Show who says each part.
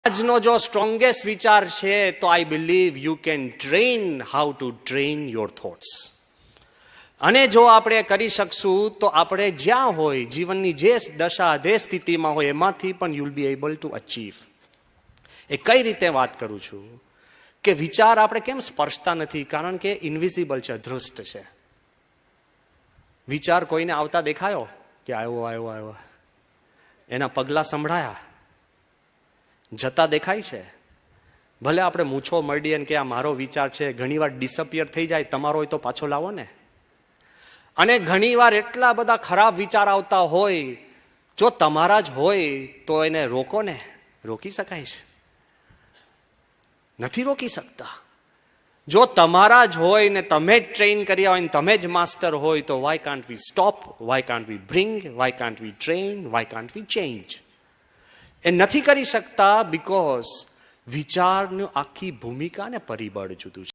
Speaker 1: આજનો જો સ્ટ્રોંગેસ્ટ વિચાર છે તો I believe you can train how to train your thoughts. અને જો આપણે કરી શકશું તો આપણે જ્યાં હોય, જીવનની જે દશા જે સ્થિતિમાં હોય એમાંથી પણ you will be able to achieve. એ કઈ રીતે વાત કરું છું કે વિચાર આપણે કેમ સ્પર્શતા નથી? કારણ કે ઇનવિઝિબલ છે, અદૃષ્ટ છે. વિચાર કોઈને આવતા દેખાયો કે આવ્યો આવ્યો આવ્યો, એના પગલા સંભળાયા, જતા દેખાય છે. ભલે આપણે મૂછો મરડીએ કે આ મારો વિચાર છે, ઘણીવાર ડિસઅપિયર થઈ જાય. તમારો હોય તો પાછો લાવો ને. અને ઘણીવાર એટલા બધા ખરાબ વિચાર આવતા હોય, જો તમારા જ હોય તો એને રોકો ને. રોકી શકાય છે? નથી રોકી શકતા. જો તમારા જ હોય ને તમે જ ટ્રેન કર્યા હોય ને તમે જ માસ્ટર હોય તો why can't we stop, why can't we bring, why can't we train, why can't we change? એ નથી કરી શકતા બિકોઝ વિચારનું આખી ભૂમિકા ને પરિબળ જુદું છે.